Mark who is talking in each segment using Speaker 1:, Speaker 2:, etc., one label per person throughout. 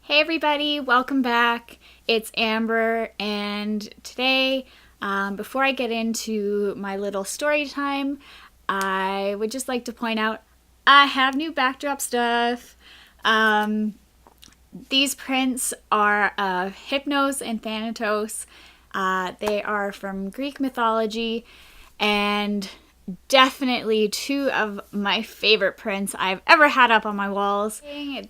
Speaker 1: Hey everybody, welcome back. It's Amber, and today, before I get into my little story time, I would just like to point out I have new backdrop stuff. These prints are of Hypnos and Thanatos. They are from Greek mythology, and definitely two of my favorite prints I've ever had up on my walls.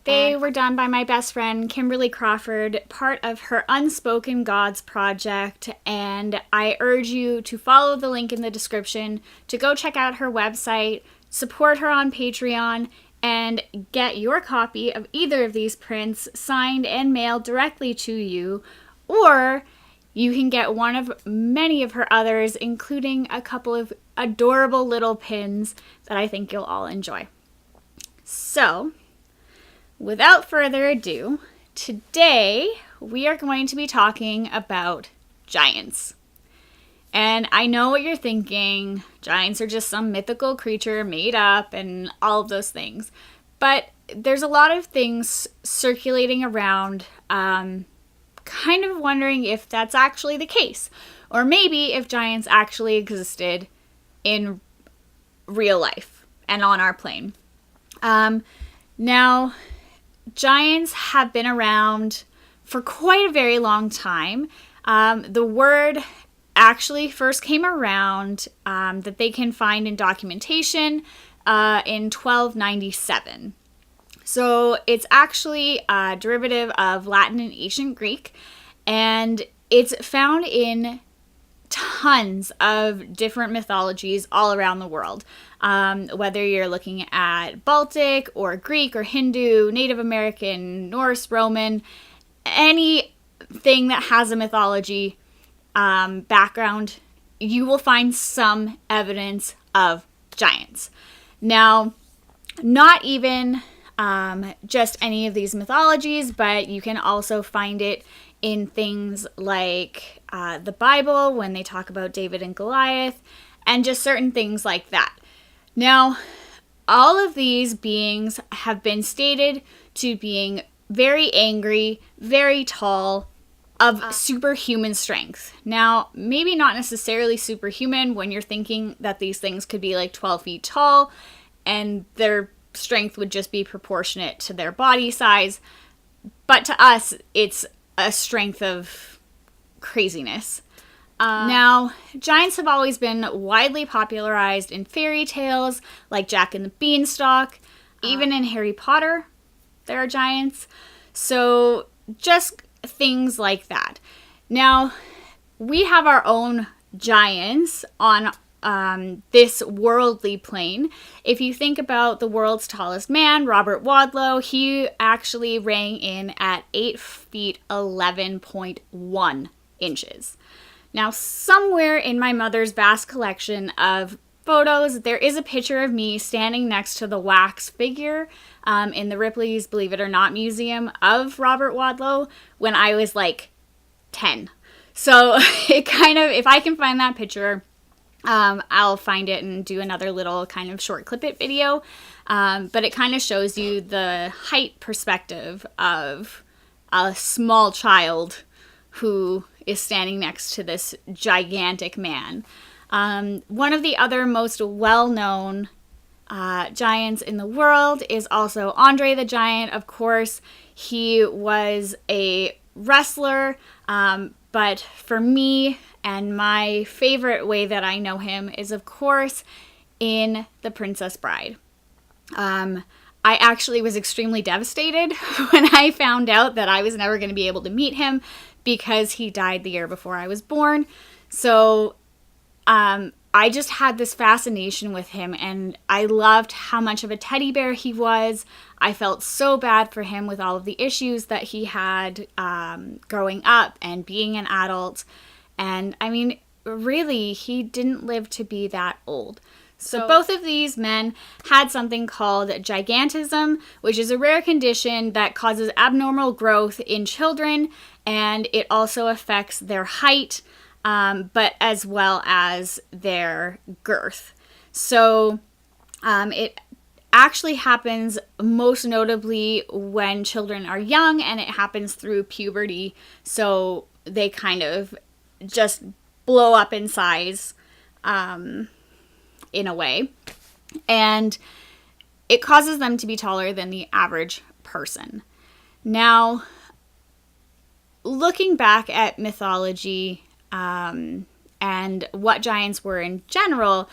Speaker 1: They were done by my best friend Kimberly Crawford, part of her Unspoken Gods project, and I urge you to follow the link in the description to go check out her website, support her on Patreon, and get your copy of either of these prints signed and mailed directly to you, or you can get one of many of her others, including a couple of adorable little pins that I think you'll all enjoy. So, without further ado, today we are going to be talking about giants. And I know what you're thinking, giants are just some mythical creature made up and all of those things. But there's a lot of things circulating around, kind of wondering if that's actually the case. Or maybe if giants actually existed in real life and on our plane. Now, giants have been around for quite a very long time. The word actually first came around that they can find in documentation in 1297. So it's actually a derivative of Latin and ancient Greek, and it's found in tons of different mythologies all around the world. Whether you're looking at Baltic or Greek or Hindu, Native American, Norse, Roman, anything that has a mythology background, you will find some evidence of giants. Now, not even just any of these mythologies, but you can also find it in things like the Bible when they talk about David and Goliath, and just certain things like that. Now, all of these beings have been stated to being very angry, very tall, of superhuman strength. Now, maybe not necessarily superhuman when you're thinking that these things could be like 12 feet tall, and their strength would just be proportionate to their body size. But to us, it's a strength of craziness. Now, giants have always been widely popularized in fairy tales like Jack and the Beanstalk. Even in Harry Potter, there are giants. So just things like that. Now, we have our own giants on this worldly plane. If you think about the world's tallest man, Robert Wadlow, he actually rang in at 8 feet 11.1 inches. Now, somewhere in my mother's vast collection of photos, there is a picture of me standing next to the wax figure in the Ripley's Believe It or Not Museum of Robert Wadlow when I was like 10. So it kind of, if I can find that picture, I'll find it and do another little kind of short clip it video. But it kind of shows you the height perspective of a small child who is standing next to this gigantic man. One of the other most well-known giants in the world is also Andre the Giant. Of course, he was a wrestler, but for me, and my favorite way that I know him is, of course, in The Princess Bride. I actually was extremely devastated when I found out that I was never going to be able to meet him because he died the year before I was born. So I just had this fascination with him, and I loved how much of a teddy bear he was. I felt so bad for him with all of the issues that he had growing up and being an adult. And I mean, really, he didn't live to be that old. So both of these men had something called gigantism, which is a rare condition that causes abnormal growth in children, and it also affects their height, but as well as their girth. So it actually happens most notably when children are young, and it happens through puberty. So they kind of just blow up in size in a way. And it causes them to be taller than the average person. Now, looking back at mythology and what giants were in general,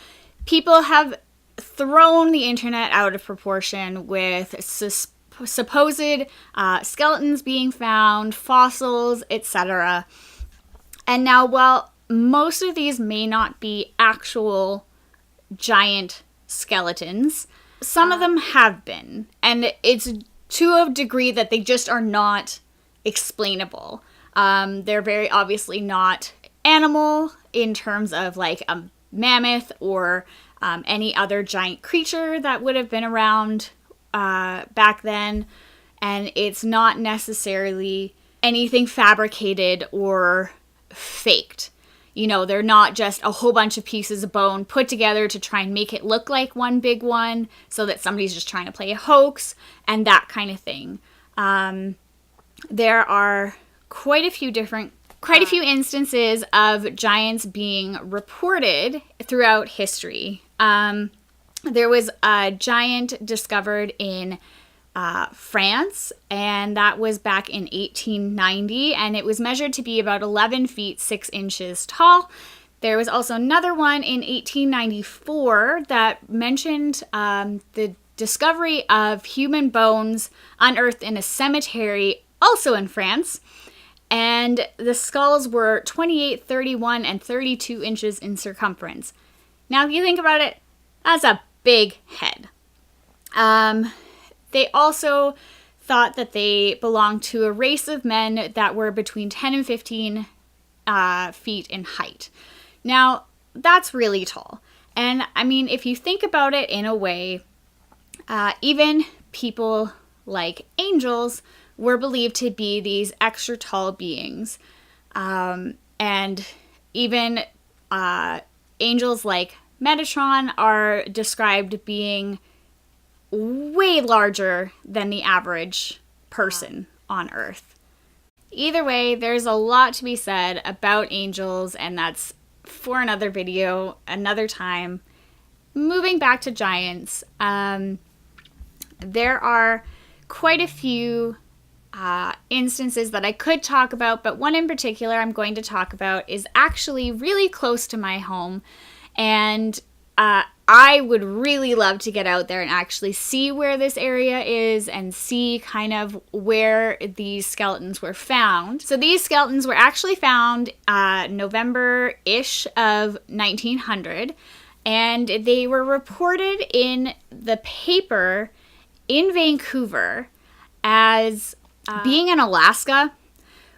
Speaker 1: people have thrown the internet out of proportion with supposed skeletons being found, fossils, etc. And now, while most of these may not be actual giant skeletons, some of them have been. And it's to a degree that they just are not explainable. They're very obviously not animal in terms of like a mammoth or any other giant creature that would have been around back then. And it's not necessarily anything fabricated or faked. You know, they're not just a whole bunch of pieces of bone put together to try and make it look like one big one so that somebody's just trying to play a hoax and that kind of thing. There are quite a few instances of giants being reported throughout history. There was a giant discovered in France, and that was back in 1890, and it was measured to be about 11 feet 6 inches tall. There was also another one in 1894 that mentioned the discovery of human bones unearthed in a cemetery, also in France, and the skulls were 28, 31, and 32 inches in circumference. Now, if you think about it, that's a big head. They also thought that they belonged to a race of men that were between 10 and 15 feet in height. Now, that's really tall. And I mean, if you think about it in a way, even people like angels were believed to be these extra tall beings. And even angels like Metatron are described being way larger than the average person on Earth. Either way, there's a lot to be said about angels, and that's for another video, another time. Moving back to giants, there are quite a few instances that I could talk about, but one in particular I'm going to talk about is actually really close to my home, and I would really love to get out there and actually see where this area is and see kind of where these skeletons were found. So these skeletons were actually found November-ish of 1900, and they were reported in the paper in Vancouver as being in Alaska,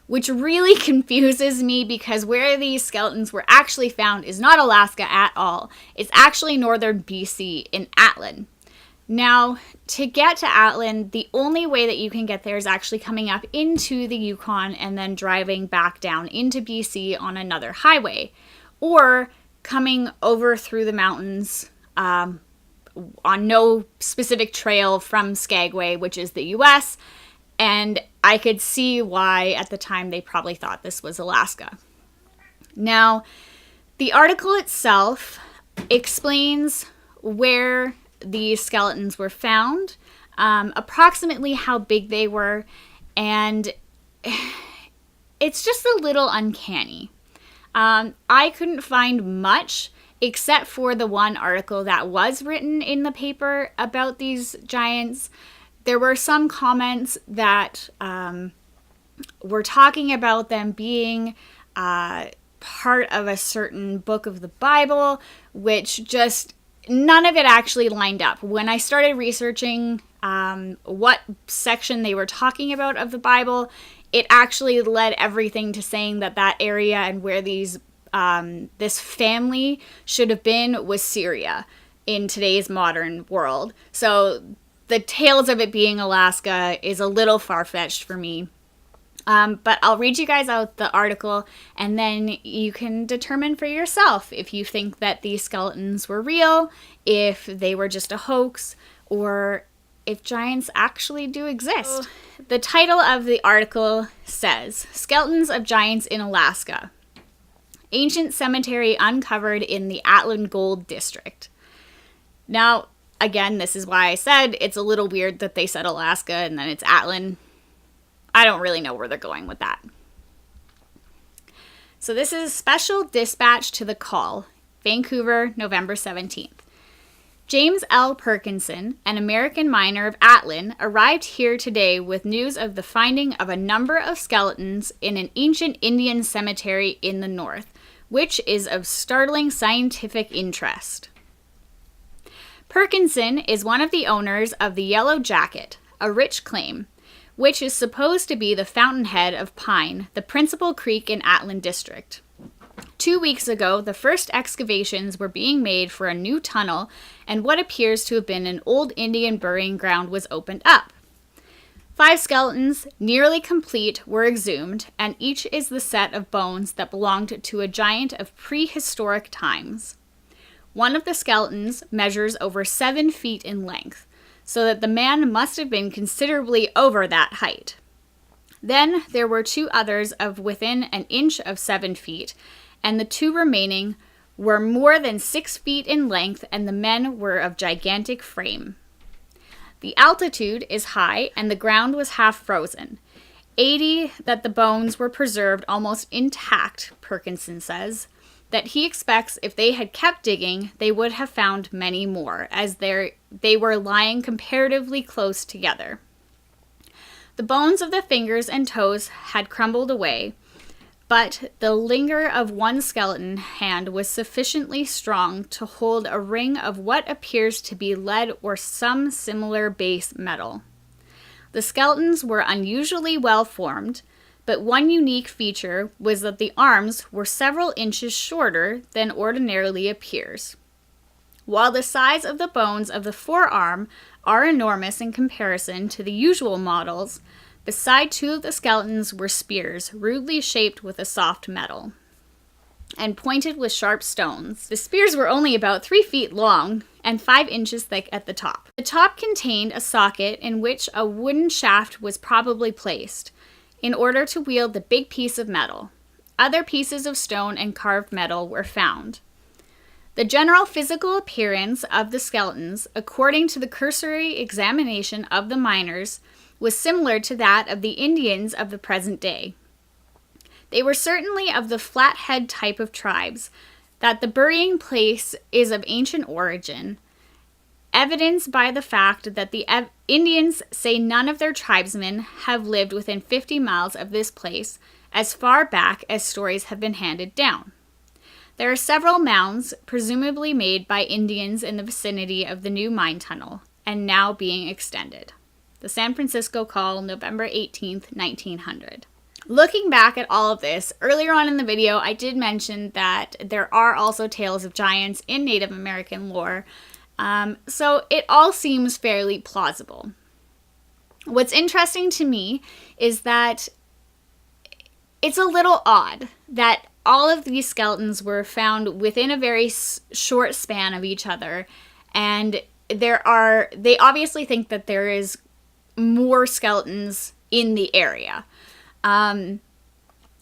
Speaker 1: which really confuses me because where these skeletons were actually found is not Alaska at all. It's actually northern BC in Atlin. Now, to get to Atlin, the only way that you can get there is actually coming up into the Yukon and then driving back down into BC on another highway, or coming over through the mountains on no specific trail from Skagway, which is the US, and I could see why at the time they probably thought this was Alaska. Now, the article itself explains where these skeletons were found, approximately how big they were, and it's just a little uncanny. I couldn't find much except for the one article that was written in the paper about these giants. There were some comments that were talking about them being part of a certain book of the Bible, which just none of it actually lined up. When I started researching what section they were talking about of the Bible, it actually led everything to saying that that area and where these this family should have been was Syria in today's modern world. So the tales of it being Alaska is a little far-fetched for me. But I'll read you guys out the article, and then you can determine for yourself if you think that these skeletons were real, if they were just a hoax, or if giants actually do exist. The title of the article says, Skeletons of Giants in Alaska. Ancient cemetery uncovered in the Atlin Gold District. Now, again, this is why I said it's a little weird that they said Alaska and then it's Atlin. I don't really know where they're going with that. So this is a special dispatch to the Call, Vancouver, November 17th. James L. Perkinson, an American miner of Atlin, arrived here today with news of the finding of a number of skeletons in an ancient Indian cemetery in the north, which is of startling scientific interest. Perkinson is one of the owners of the Yellow Jacket, a rich claim, which is supposed to be the fountainhead of Pine, the principal creek in Atlin District. 2 weeks ago, the first excavations were being made for a new tunnel, and what appears to have been an old Indian burying ground was opened up. 5 skeletons, nearly complete, were exhumed, and each is the set of bones that belonged to a giant of prehistoric times. One of the skeletons measures over 7 feet in length, so that the man must have been considerably over that height. Then there were 2 others of within an inch of 7 feet, and the 2 remaining were more than 6 feet in length, and the men were of gigantic frame. The altitude is high, and the ground was half frozen. 80 that the bones were preserved almost intact, Perkinson says, that he expects if they had kept digging, they would have found many more, as they were lying comparatively close together. The bones of the fingers and toes had crumbled away, but the linger of one skeleton hand was sufficiently strong to hold a ring of what appears to be lead or some similar base metal. The skeletons were unusually well formed, but one unique feature was that the arms were several inches shorter than ordinarily appears. While the size of the bones of the forearm are enormous in comparison to the usual models, beside 2 of the skeletons were spears, rudely shaped with a soft metal, and pointed with sharp stones. The spears were only about 3 feet long and 5 inches thick at the top. The top contained a socket in which a wooden shaft was probably placed, in order to wield the big piece of metal. Other pieces of stone and carved metal were found. The general physical appearance of the skeletons, according to the cursory examination of the miners, was similar to that of the Indians of the present day. They were certainly of the flathead type of tribes, that the burying place is of ancient origin, evidenced by the fact that the Indians say none of their tribesmen have lived within 50 miles of this place as far back as stories have been handed down. There are several mounds, presumably made by Indians in the vicinity of the new mine tunnel, and now being extended. The San Francisco Call, November 18th, 1900. Looking back at all of this, earlier on in the video, I did mention that there are also tales of giants in Native American lore, so it all seems fairly plausible. What's interesting to me is that it's a little odd that all of these skeletons were found within a very short span of each other, and they obviously think that there is more skeletons in the area.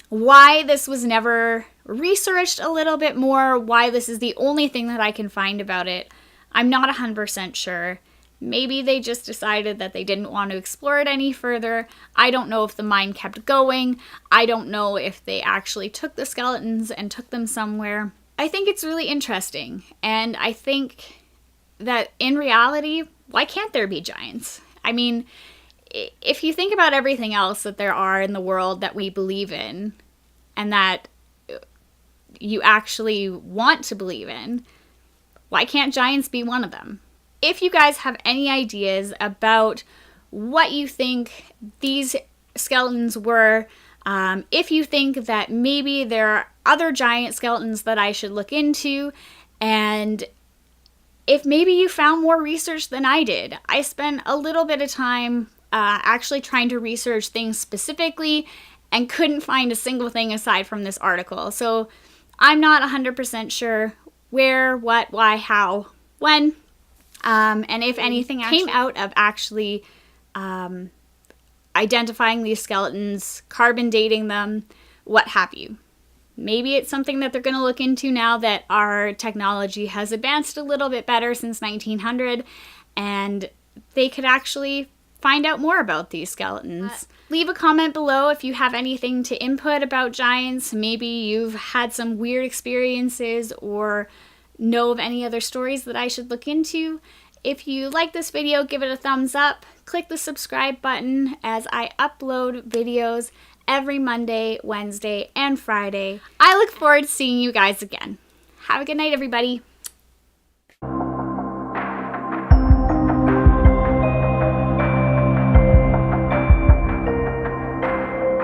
Speaker 1: Why this was never researched a little bit more, why this is the only thing that I can find about it, I'm not 100% sure. Maybe they just decided that they didn't want to explore it any further. I don't know if the mine kept going. I don't know if they actually took the skeletons and took them somewhere. I think it's really interesting, and I think that in reality, why can't there be giants? I mean, if you think about everything else that there are in the world that we believe in, and that you actually want to believe in, why can't giants be one of them? If you guys have any ideas about what you think these skeletons were, if you think that maybe there are other giant skeletons that I should look into, and if maybe you found more research than I did. I spent a little bit of time actually trying to research things specifically and couldn't find a single thing aside from this article. So I'm not 100% sure where, what, why, how, when. And if anything came out of actually identifying these skeletons, carbon dating them, what have you. Maybe it's something that they're going to look into now that our technology has advanced a little bit better since 1900, and they could actually find out more about these skeletons. Leave a comment below if you have anything to input about giants. Maybe you've had some weird experiences or know of any other stories that I should look into. If you like this video, give it a thumbs up. Click the subscribe button as I upload videos every Monday, Wednesday, and Friday. I look forward to seeing you guys again. Have a good night, everybody.